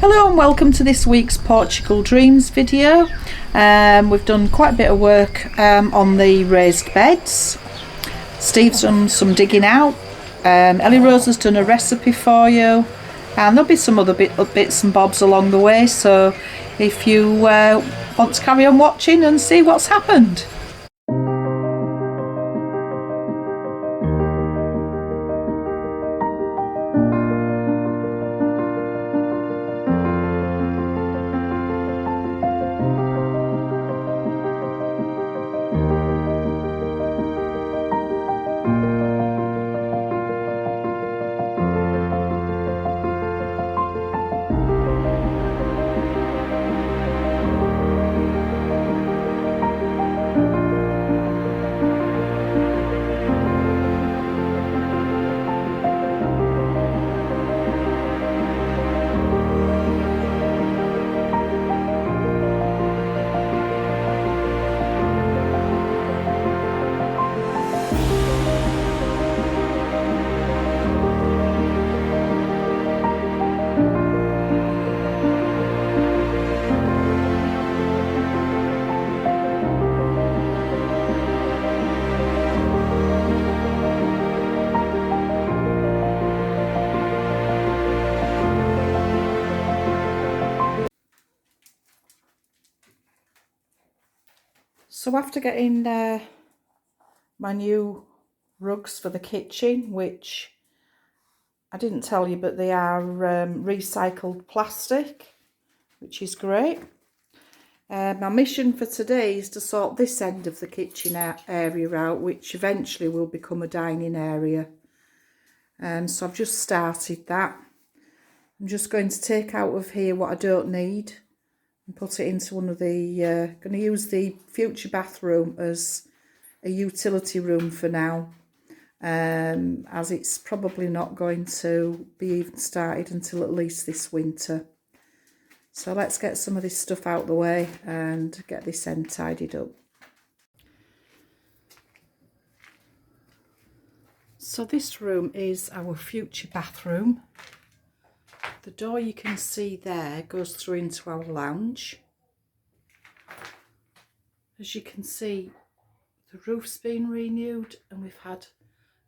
Hello and welcome to this week's Portugaldreamzzz video. We've done quite a bit of work on the raised beds. Steve's done some digging out. Ellie-rose has done a recipe for you, and there'll be some other bits and bobs along the way, so if you want to carry on watching and see what's happened. So after getting my new rugs for the kitchen, which I didn't tell you, but they are recycled plastic, which is great. My mission for today is to sort this end of the kitchen area out, which eventually will become a dining area. So I've just started that. I'm just going to take out of here what I don't need and put it into one of the, going to use the future bathroom as a utility room for now, as it's probably not going to be even started until at least this winter. So let's get some of this stuff out the way and get this end tidied up. So this room is our future bathroom. The door you can see there goes through into our lounge. As you can see, the roof's been renewed and we've had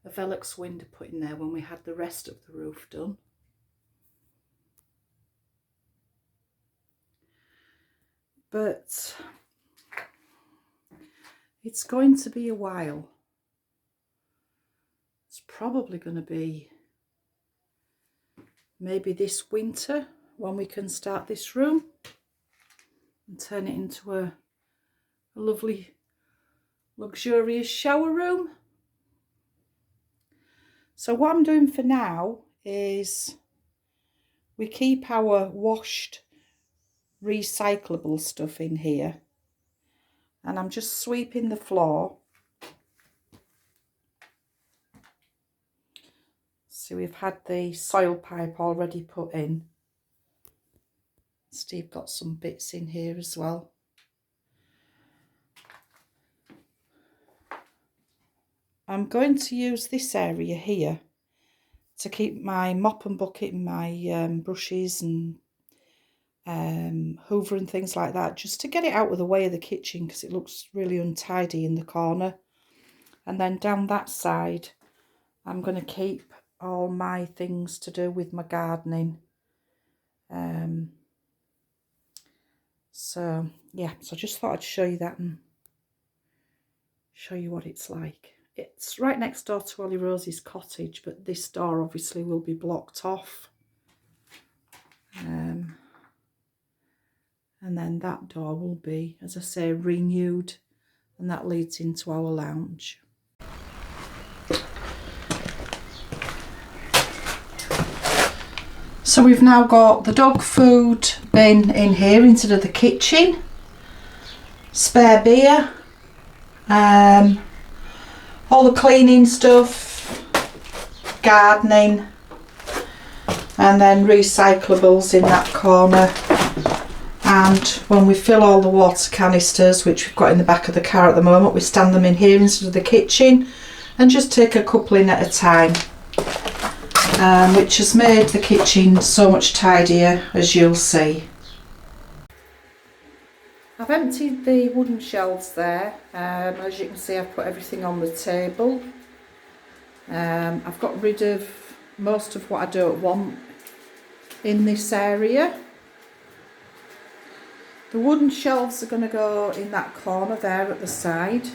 a Velux window put in there when we had the rest of the roof done. But it's going to be a while. It's probably going to be maybe this winter when we can start this room and turn it into a lovely luxurious shower room. So what I'm doing for now is we keep our washed recyclable stuff in here, and I'm just sweeping the floor. So we've had the soil pipe already put in. Steve got some bits in here as well. I'm going to use this area here to keep my mop and bucket and my brushes and hoover and things like that, just to get it out of the way of the kitchen because it looks really untidy in the corner. And then down that side I'm going to keep all my things to do with my gardening. So yeah, so I just thought I'd show you that and show you what it's like. It's right next door to Ellie-rose's cottage, but this door obviously will be blocked off. And then that door will be, as I say, renewed, and that leads into our lounge. So we've now got the dog food bin in here instead of the kitchen, spare beer, all the cleaning stuff, gardening, and then recyclables in that corner. And when we fill all the water canisters, which we've got in the back of the car at the moment, we stand them in here instead of the kitchen and just take a couple in at a time. which has made the kitchen so much tidier, as you'll see. I've emptied the wooden shelves there. As you can see, I've put everything on the table. I've got rid of most of what I don't want in this area. The wooden shelves are going to go in that corner there at the side.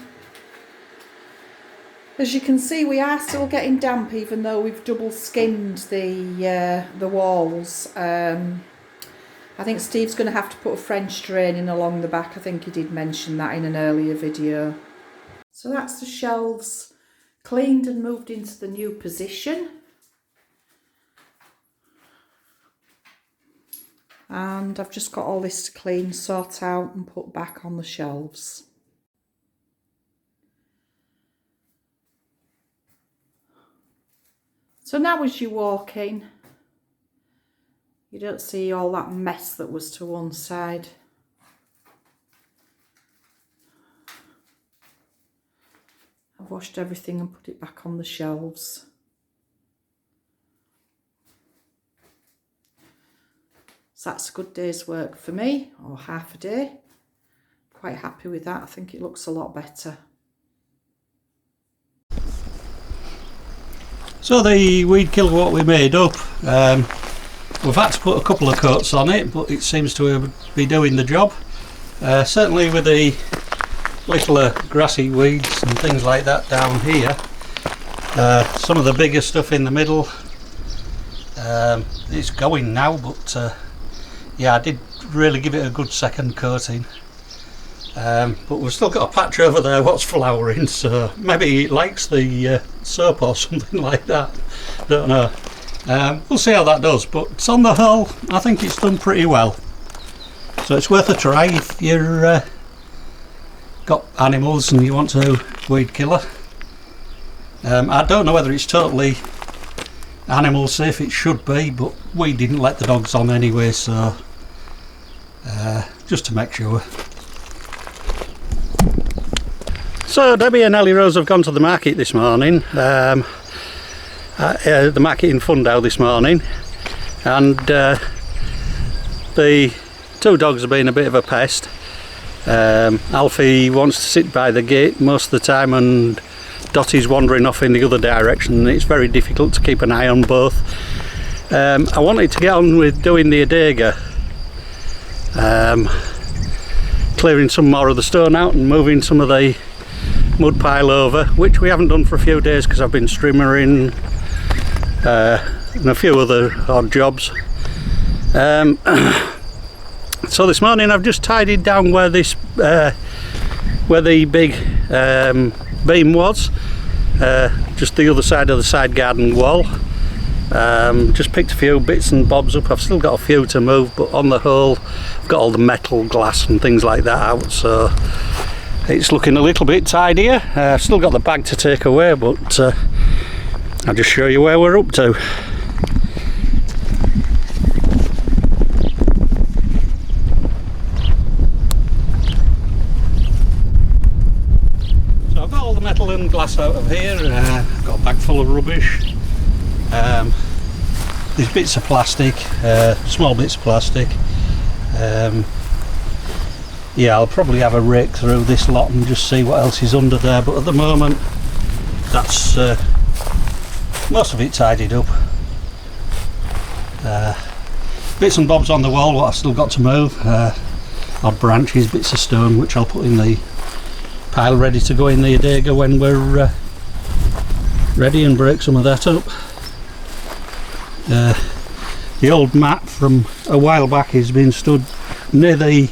As you can see, we are still getting damp even though we've double skinned the walls. I think Steve's going to have to put a French drain in along the back. I think he did mention that in an earlier video. So that's the shelves cleaned and moved into the new position. And I've just got all this to clean, sort out and put back on the shelves. So now as you walk in, you don't see all that mess that was to one side. I've washed everything and put it back on the shelves. So that's a good day's work for me, or half a day. Quite happy with that. I think it looks a lot better. So the weed killer what we made up, we've had to put a couple of coats on it, but it seems to be doing the job. Certainly with the little grassy weeds and things like that down here. Some of the bigger stuff in the middle, it's going now, but yeah, I did really give it a good second coating. But we've still got a patch over there what's flowering, so maybe it likes the soap or something like that. Don't know. We'll see how that does, but on the whole I think it's done pretty well. So it's worth a try if you're got animals and you want to weed killer. I don't know whether it's totally animal safe. It should be, but we didn't let the dogs on anyway, so just to make sure. So Debbie and Ellie-rose have gone to the market this morning, the market in Fundow this morning, and the two dogs have been a bit of a pest. Alfie wants to sit by the gate most of the time and Dottie's wandering off in the other direction, and it's very difficult to keep an eye on both. I wanted to get on with doing the adega, clearing some more of the stone out and moving some of the mud pile over, which we haven't done for a few days because I've been streamering and a few other odd jobs. So this morning I've just tidied down where this where the big beam was, just the other side of the side garden wall. Just picked a few bits and bobs up. I've still got a few to move, but on the whole I've got all the metal, glass and things like that out, so it's looking a little bit tidier. I've still got the bag to take away, but I'll just show you where we're up to. So I've got all the metal and glass out of here. I've got a bag full of rubbish. These bits of plastic, small bits of plastic. Yeah, I'll probably have a rake through this lot and just see what else is under there, but at the moment that's most of it tidied up. Bits and bobs on the wall what I've still got to move, odd branches, bits of stone which I'll put in the pile ready to go in the adega when we're ready, and break some of that up. The old mat from a while back has been stood near the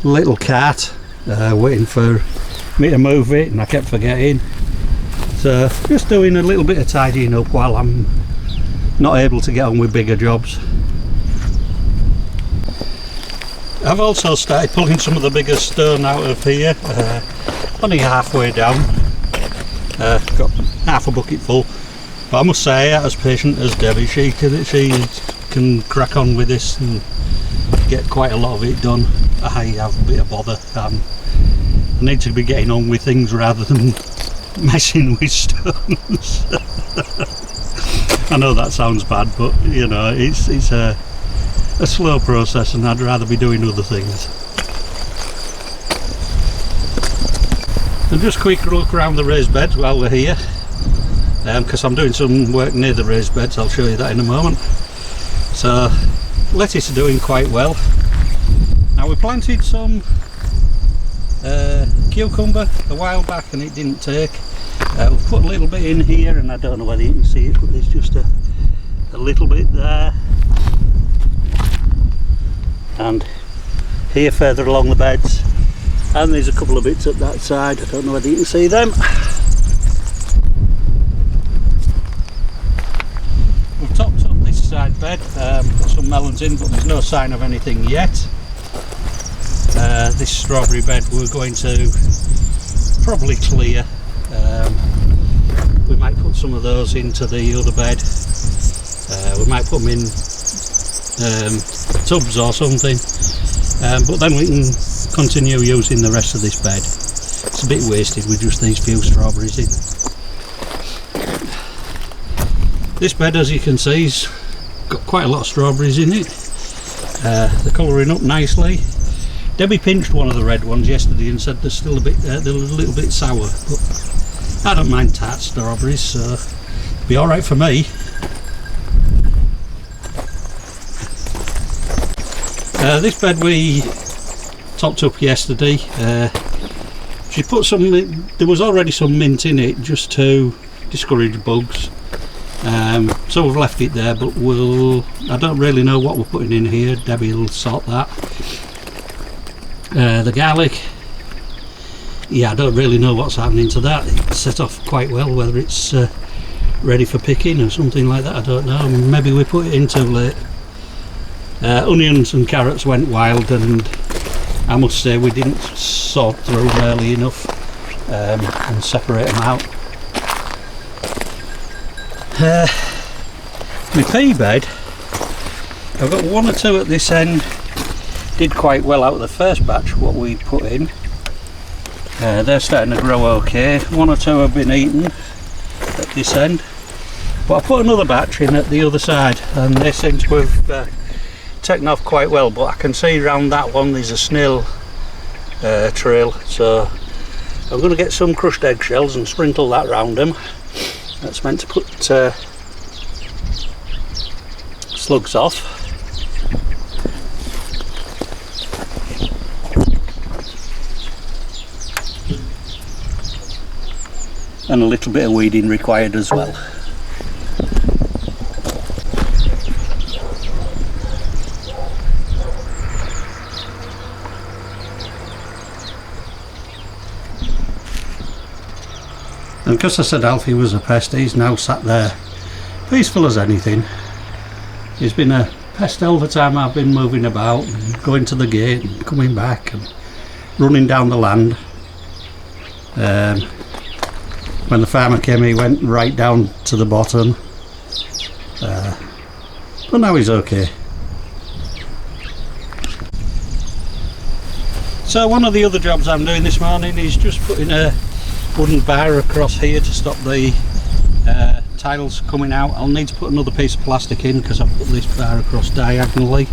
little cart, waiting for me to move it, and I kept forgetting, so just doing a little bit of tidying up while I'm not able to get on with bigger jobs. I've also started pulling some of the bigger stone out of here, only halfway down. Got half a bucket full, but I must say, as patient as Debbie, she can crack on with this and get quite a lot of it done. I have a bit of bother. I need to be getting on with things rather than messing with stones. I know that sounds bad, but you know, it's a slow process and I'd rather be doing other things. And just quick look around the raised beds while we're here, because I'm doing some work near the raised beds. I'll show you that in a moment. So lettuce are doing quite well. Now we planted some cucumber a while back and it didn't take. We've put a little bit in here, and I don't know whether you can see it, but there's just a little bit there, and here further along the beds, and there's a couple of bits up that side. I don't know whether you can see them. We've topped up this side bed, put some melons in, but there's no sign of anything yet. This strawberry bed we're going to probably clear. We might put some of those into the other bed. We might put them in tubs or something, but then we can continue using the rest of this bed. It's a bit wasted with just these few strawberries in. This bed, as you can see, has got quite a lot of strawberries in it. They're colouring up nicely. Debi pinched one of the red ones yesterday and said they're still they're a little bit sour, but I don't mind tart strawberries, so it'll be alright for me. This bed we topped up yesterday. She put some, there was already some mint in it just to discourage bugs. So we've left it there, but I don't really know what we're putting in here. Debi will sort that. The garlic, yeah, I don't really know what's happening to that. It's set off quite well, whether it's ready for picking or something like that, I don't know. Maybe we put it in too late. Onions and carrots went wild, and I must say we didn't sort through them early enough and separate them out. My pea bed, I've got one or two at this end. Did quite well out of the first batch what we put in. They're starting to grow okay. One or two have been eaten at this end, but I put another batch in at the other side and they seem to have taken off quite well, but I can see around that one there's a snail trail, so I'm going to get some crushed eggshells and sprinkle that around them. That's meant to put slugs off. And a little bit of weeding required as well. And because I said Alfie was a pest, he's now sat there peaceful as anything. He's been a pest all the time I've been moving about and going to the gate and coming back and running down the land. When the farmer came, he went right down to the bottom, but now he's okay. So one of the other jobs I'm doing this morning is just putting a wooden bar across here to stop the tiles coming out. I'll need to put another piece of plastic in because I've put this bar across diagonally.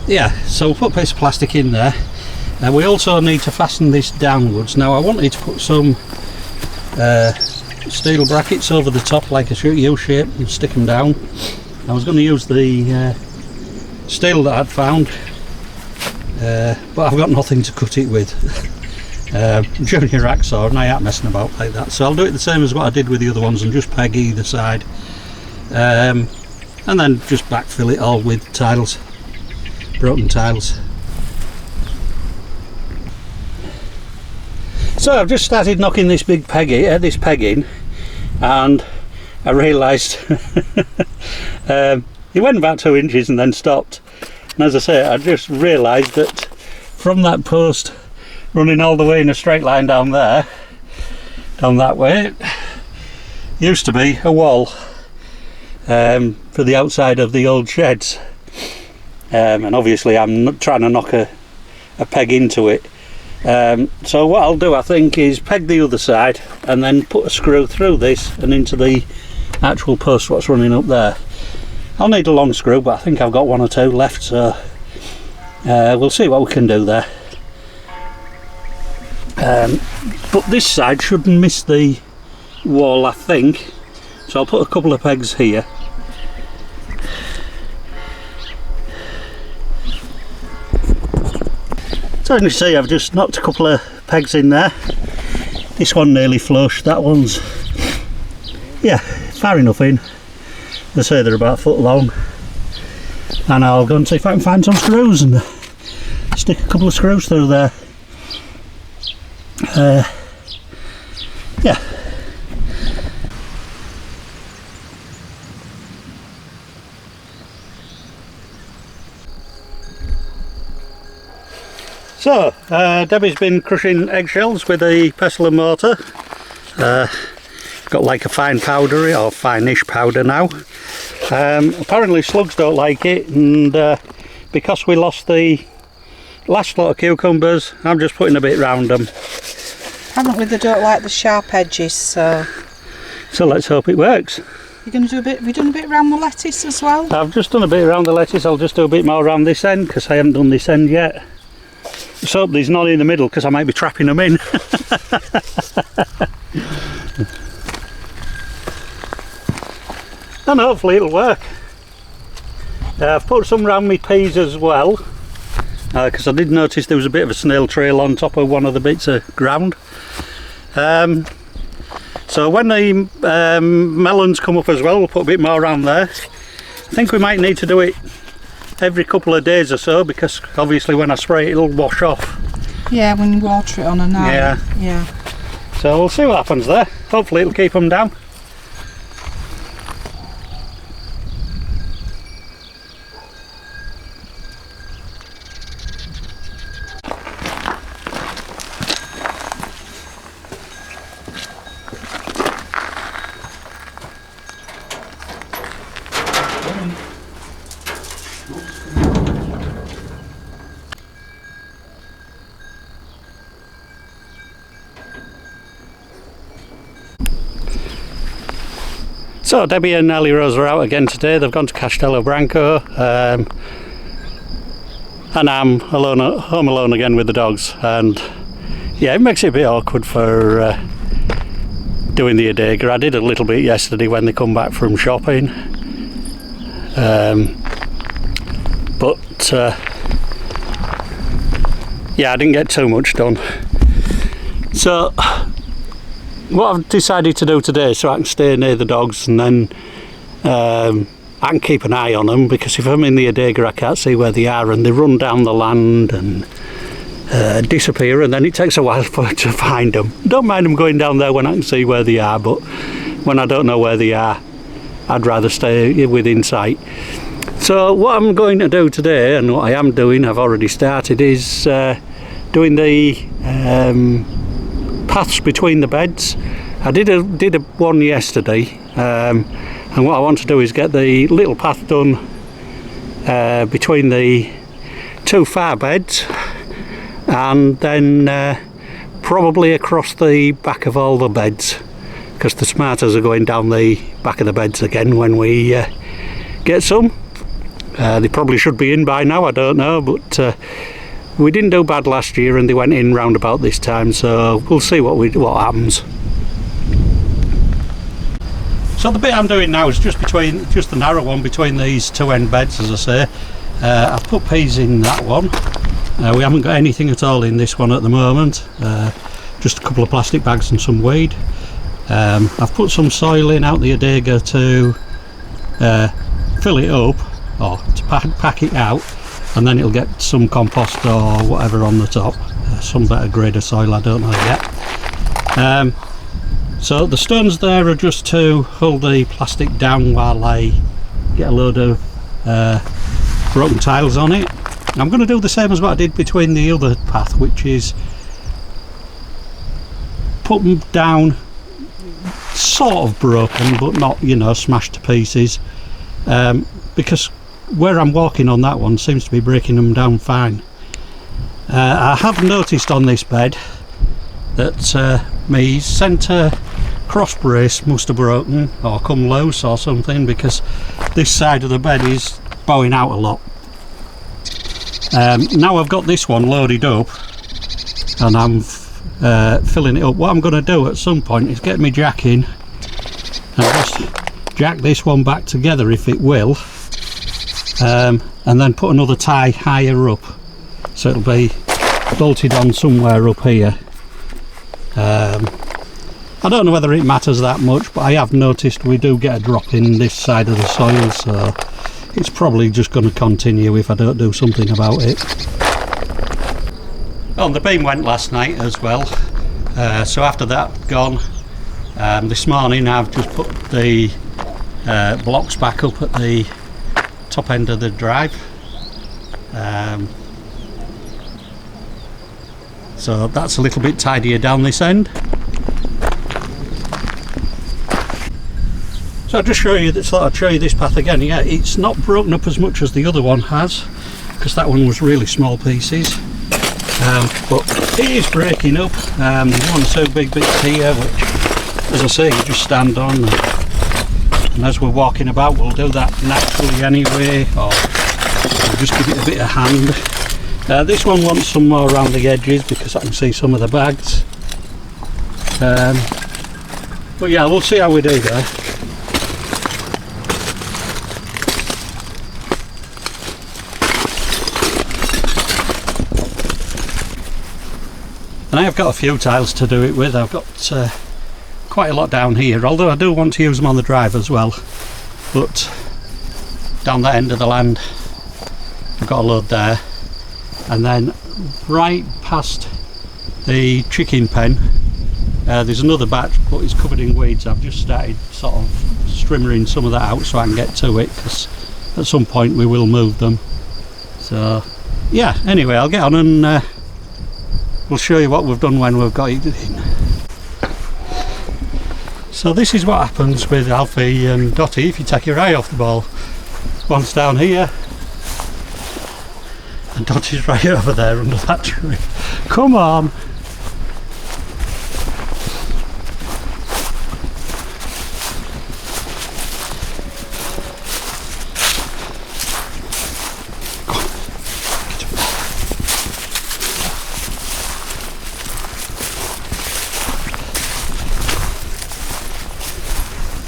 Yeah, so we'll put a piece of plastic in there. We also need to fasten this downwards. Now I wanted to put some steel brackets over the top like a U-shape and stick them down. I was going to use the steel that I'd found, but I've got nothing to cut it with. Junior hacksaw, and I ain't messing about like that, so I'll do it the same as what I did with the other ones and just peg either side, and then just backfill it all with tiles, broken tiles. So I've just started knocking this big peg in, and I realised it went about 2 inches and then stopped. And as I say, I just realised that from that post running all the way in a straight line down there, down that way, used to be a wall for the outside of the old sheds. And obviously I'm not trying to knock a peg into it. So what I'll do, I think, is peg the other side and then put a screw through this and into the actual post what's running up there. I'll need a long screw, but I think I've got one or two left, so we'll see what we can do there. But this side shouldn't miss the wall, I think, so I'll put a couple of pegs here. So as you see, I've just knocked a couple of pegs in there. This one nearly flush, that one's, yeah, far enough in. They say they're about a foot long. And I'll go and see if I can find some screws and stick a couple of screws through there. Yeah. So, Debbie's been crushing eggshells with a pestle and mortar. Got like a fine powdery or fine-ish powder now. Apparently slugs don't like it, and because we lost the last lot of cucumbers, I'm just putting a bit round them. Haven't we? They don't like the sharp edges, so let's hope it works. You're going to do a bit. Have you done a bit around the lettuce as well? I've just done a bit around the lettuce. I'll just do a bit more around this end because I haven't done this end yet. Let's hope there's none in the middle because I might be trapping them in. And hopefully it'll work. I've put some round my peas as well, because I did notice there was a bit of a snail trail on top of one of the bits of ground. So when the melons come up as well, we'll put a bit more around there. I think we might need to do it every couple of days or so, because obviously when I spray it, it'll wash off. Yeah, when you water it on a night. Yeah. Yeah. So we'll see what happens there. Hopefully it'll keep them down. So Debbie and Ellie-rose are out again today. They've gone to Castelo Branco, and I'm home alone again with the dogs. And yeah, it makes it a bit awkward for doing the adega. I did a little bit yesterday when they come back from shopping, but yeah, I didn't get too much done. So what I've decided to do today, so I can stay near the dogs, and then I can keep an eye on them, because if I'm in the adega I can't see where they are, and they run down the land and disappear, and then it takes a while to find them. Don't mind them going down there when I can see where they are, but when I don't know where they are, I'd rather stay within sight. So what I'm going to do today, and what I am doing, I've already started, is doing the paths between the beds. I did a one yesterday, and what I want to do is get the little path done between the two far beds, and then probably across the back of all the beds, because the smarters are going down the back of the beds again when we get some. They probably should be in by now, I don't know, but we didn't do bad last year and they went in round about this time, so we'll see what happens. So the bit I'm doing now is just the narrow one between these two end beds, as I say. I've put peas in that one. We haven't got anything at all in this one at the moment, just a couple of plastic bags and some weed. I've put some soil in out the adega to fill it up, or to pack it out, and then it'll get some compost or whatever on the top, some better grade of soil, I don't know yet. So the stones there are just to hold the plastic down while I get a load of broken tiles on it. I'm going to do the same as what I did between the other path, which is put them down sort of broken, but not, you know, smashed to pieces, because where I'm walking on that one seems to be breaking them down fine. I have noticed on this bed that my centre cross brace must have broken or come loose or something, because this side of the bed is bowing out a lot. Now I've got this one loaded up and I'm filling it up. What I'm going to do at some point is get my jack in and just jack this one back together if it will, and then put another tie higher up, so it'll be bolted on somewhere up here. I don't know whether it matters that much, but I have noticed we do get a drop in this side of the soil, so it's probably just going to continue if I don't do something about it. Well, the beam went last night as well, so after that gone, this morning I've just put the blocks back up at the top end of the drive. So that's a little bit tidier down this end. So I'll just thought I'd show you this path again. Yeah, it's not broken up as much as the other one has, because that one was really small pieces. But it is breaking up. There's one or two big bits here, which, as I say, you just stand on. And as we're walking about, we'll do that naturally anyway, or we'll just give it a bit of hand. This one wants some more around the edges because I can see some of the bags. But yeah, we'll see how we do there. And I have got a few tiles to do it with. I've got quite a lot down here, although I do want to use them on the drive as well. But down that end of the land, I've got a load there. And then right past the chicken pen, there's another batch, but it's covered in weeds. I've just started sort of strimmering some of that out so I can get to it, because at some point we will move them. So yeah, anyway, I'll get on and we'll show you what we've done when we've got it in. So this is what happens with Alfie and Dottie if you take your eye off the ball. One's down here and Dottie's right over there under that tree. Come on!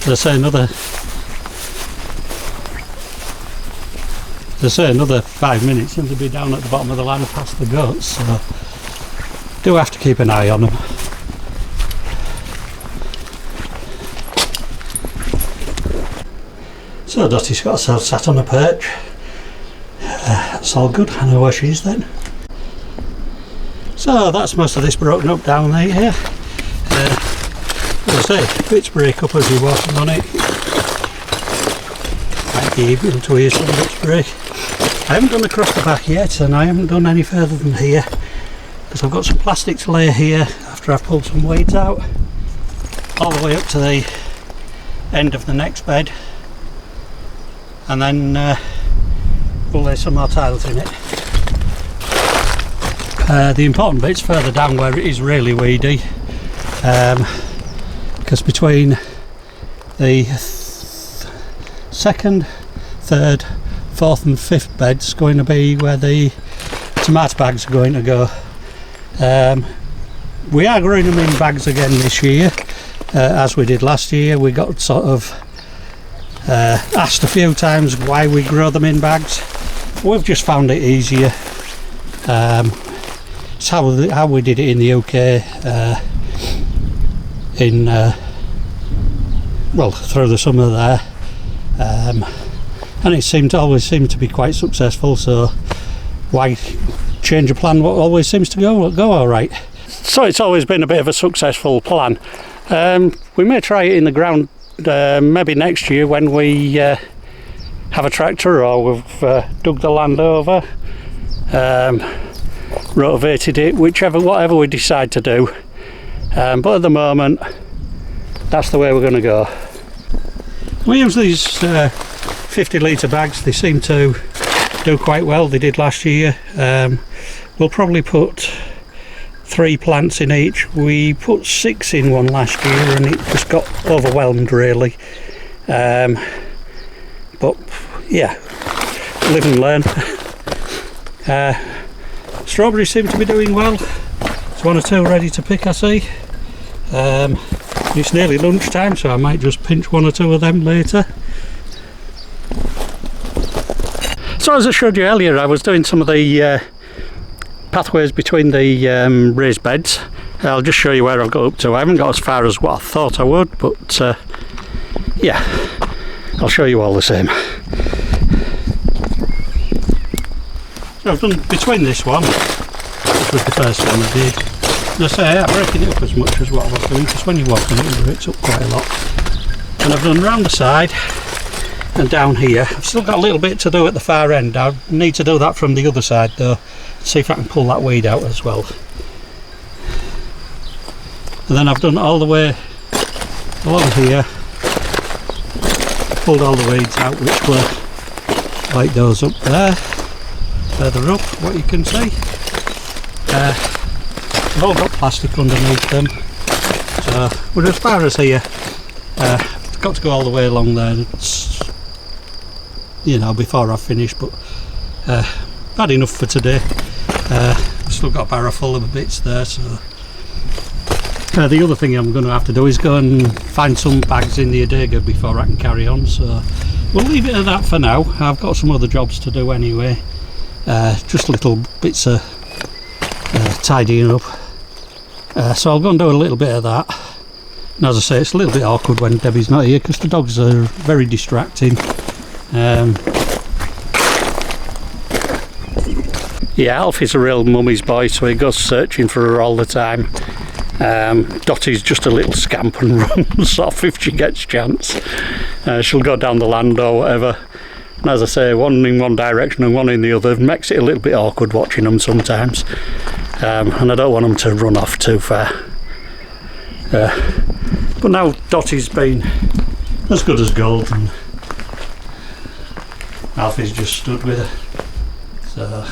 They say another 5 minutes and they'll be down at the bottom of the land past the goats, so do have to keep an eye on them. So Dottie's got herself sat on a perch. That's all good, I know where she is then. So that's most of this broken up down there. As I say, bits break up as you're walking on it. Might be able to hear some bits break. I haven't done across the back yet, and I haven't done any further than here, because I've got some plastic to lay here after I've pulled some weights out, all the way up to the end of the next bed, and then we'll lay some more tiles in it. The important bit's further down where it is really weedy, because between the second, third, fourth and fifth bed's going to be where the tomato bags are going to go. We are growing them in bags again this year, as we did last year. We got sort of asked a few times why we grow them in bags. We've just found it easier. It's how we did it in the UK, well, through the summer there, and it always seemed to be quite successful, so why change a plan what always seems to go all right. So it's always been a bit of a successful plan. We may try it in the ground maybe next year when we have a tractor, or we've dug the land over, rotivated it, whatever we decide to do. But at the moment, that's the way we're going to go. We use these 50 litre bags. They seem to do quite well. They did last year. we'll probably put 3 plants in each. We put 6 in one last year and it just got overwhelmed really. But yeah, live and learn. Strawberries seem to be doing well. There's 1 or 2 ready to pick, I see. It's nearly lunchtime, so I might just pinch 1 or 2 of them later. So as I showed you earlier, I was doing some of the pathways between the raised beds. I'll just show you where I've got up to. I haven't got as far as what I thought I would, but yeah, I'll show you all the same. So I've done between this one, which was the first one I did. And I say I ain't breaking it up as much as what I was doing, because when you walk on it, it's up quite a lot. And I've done round the side and down here. I've still got a little bit to do at the far end. I need to do that from the other side though, see if I can pull that weed out as well. And then I've done all the way along here, pulled all the weeds out which were like those up there, further up, what you can see. I've all got plastic underneath them, so we're as far as here. Got to go all the way along there, it's, you know, before I finish, but had enough for today. I've still got a barrow full of bits there, so the other thing I'm going to have to do is go and find some bags in the Adega before I can carry on, so we'll leave it at that for now. I've got some other jobs to do anyway, just little bits of tidying up, so I'll go and do a little bit of that. And as I say, it's a little bit awkward when Debbie's not here because the dogs are very distracting. Yeah, Alfie's a real mummy's boy, so he goes searching for her all the time. Dottie's just a little scamp and runs off if she gets a chance. She'll go down the land or whatever. And as I say, one in one direction and one in the other makes it a little bit awkward watching them sometimes. And I don't want them to run off too far. But now Dottie's been as good as gold and Alfie's just stood with her. So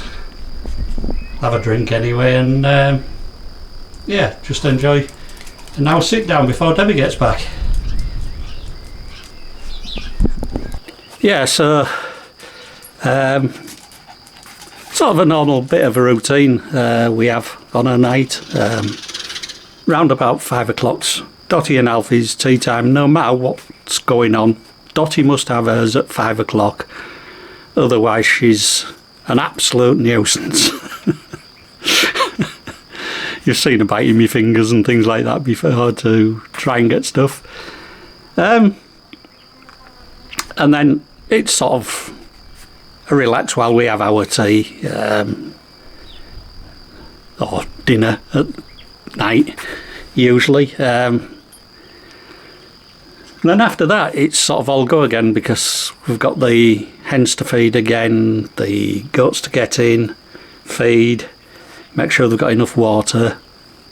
have a drink anyway and yeah, just enjoy. And now sit down before Debbie gets back. Yeah, so sort of a normal bit of a routine we have on a night. Round about 5 o'clock's Dottie and Alfie's tea time. No matter what's going on, Dottie must have hers at 5 o'clock, otherwise she's an absolute nuisance. You've seen her biting my fingers and things like that before to try and get stuff. And then it's sort of a relax while we have our tea or dinner at night usually. And then after that it's sort of all go again because we've got the hens to feed again, the goats to get in, feed, make sure they've got enough water,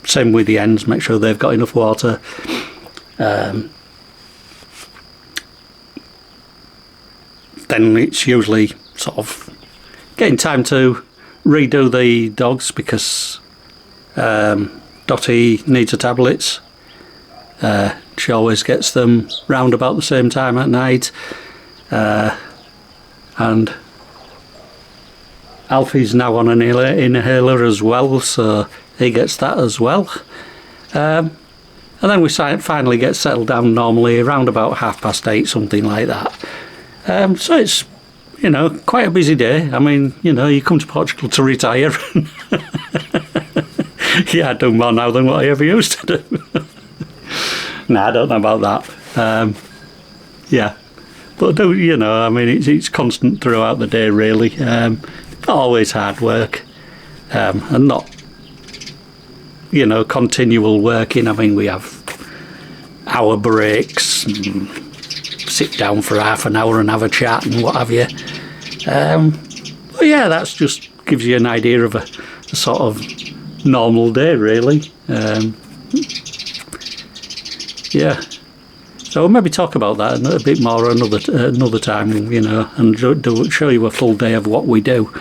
same with the hens, make sure they've got enough water. Then it's usually sort of getting time to redo the dogs because Dottie needs her tablets. She always gets them round about the same time at night, and Alfie's now on an inhaler as well, so he gets that as well. And then we finally get settled down normally around about 8:30, something like that. So it's, you know, quite a busy day. I mean, you know, you come to Portugal to retire. Yeah, I do more now than what I ever used to do. Nah, I don't know about that. Yeah, but I do, you know, I mean, it's constant throughout the day, really. Not always hard work, and not, you know, continual working. I mean, we have hour breaks, and sit down for half an hour and have a chat and what have you. But yeah, that's just gives you an idea of a sort of normal day, really. Yeah, so we'll maybe talk about that a bit more another time, you know, and show you a full day of what we do.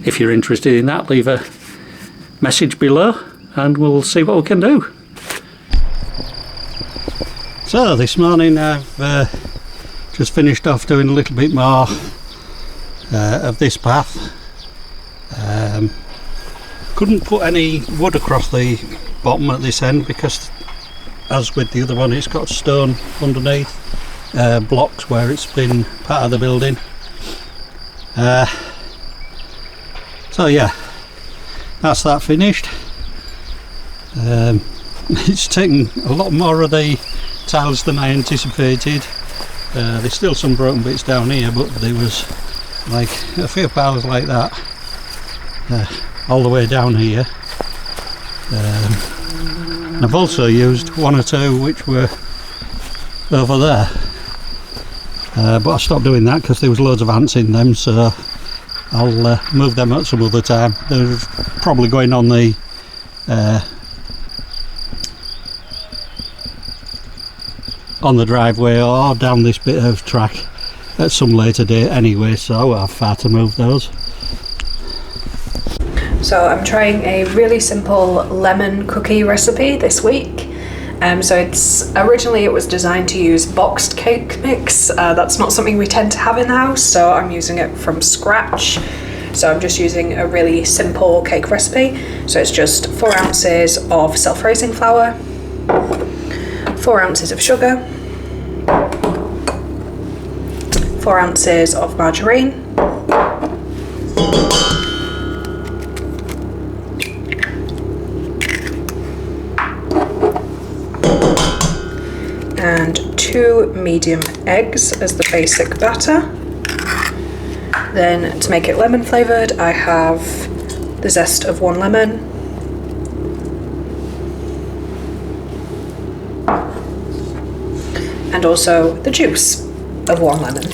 if you're interested in that, leave a message below and we'll see what we can do. So this morning I've just finished off doing a little bit more of this path. Couldn't put any wood across the bottom at this end because, as with the other one, it's got stone underneath, blocks where it's been part of the building. So yeah, that's that finished. It's taken a lot more of the tiles than I anticipated. There's still some broken bits down here, but there was like a few piles like that all the way down here. I've also used one or two which were over there, but I stopped doing that because there was loads of ants in them, so I'll move them at some other time. They're probably going on the driveway or down this bit of track at some later date anyway, so I won't have far to move those. So I'm trying a really simple lemon cookie recipe this week. So originally it was designed to use boxed cake mix. That's not something we tend to have in the house, so I'm using it from scratch. So I'm just using a really simple cake recipe. So it's just 4 ounces of self-raising flour, 4 ounces of sugar, 4 ounces of margarine, and 2 medium eggs as the basic batter. Then to make it lemon flavoured, I have the zest of 1 lemon, and also the juice of 1 lemon.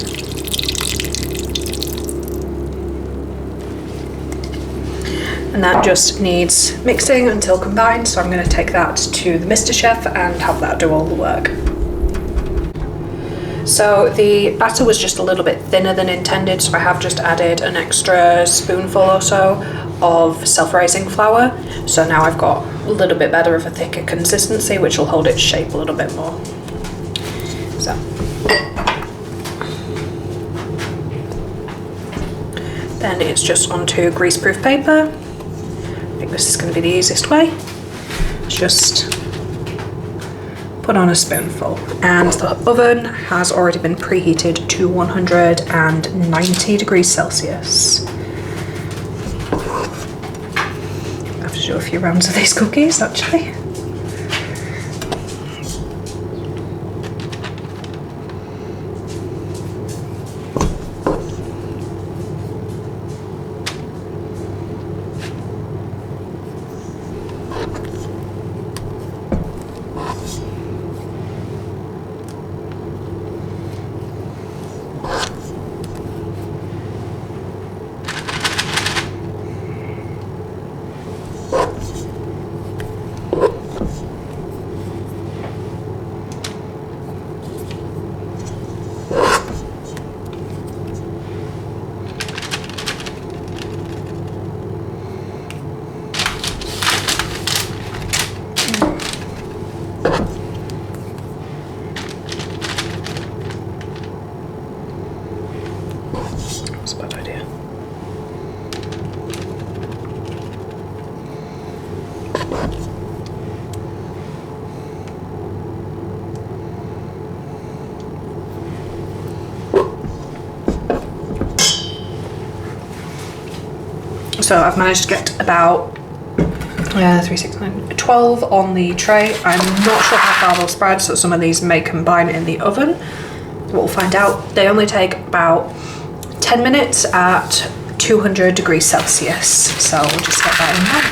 And that just needs mixing until combined, so I'm going to take that to the Mr. Chef and have that do all the work. So the batter was just a little bit thinner than intended, so I have just added an extra spoonful or so of self-raising flour. So now I've got a little bit better of a thicker consistency, which will hold its shape a little bit more. So then it's just onto greaseproof paper. I think this is going to be the easiest way. Just put on a spoonful, and the oven has already been preheated to 190 degrees Celsius. I have to do a few rounds of these cookies actually. So I've managed to get about 3, 6, 9, 12 on the tray. I'm not sure how far they'll spread, so some of these may combine in the oven. We'll find out. They only take about 10 minutes at 200 degrees Celsius, so we'll just get that in there.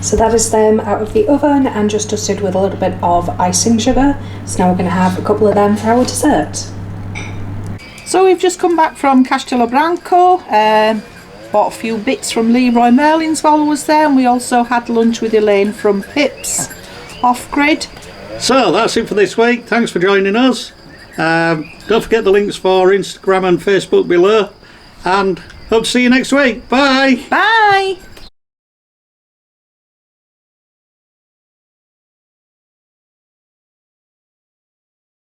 So that is them out of the oven and just dusted with a little bit of icing sugar. So now we're going to have a couple of them for our dessert. So we've just come back from Castelo Branco, bought a few bits from Leroy Merlin's while I was there, and we also had lunch with Elaine from Pips Off Grid. So that's it for this week. Thanks for joining us. Don't forget the links for Instagram and Facebook below, and hope to see you next week. Bye. Bye.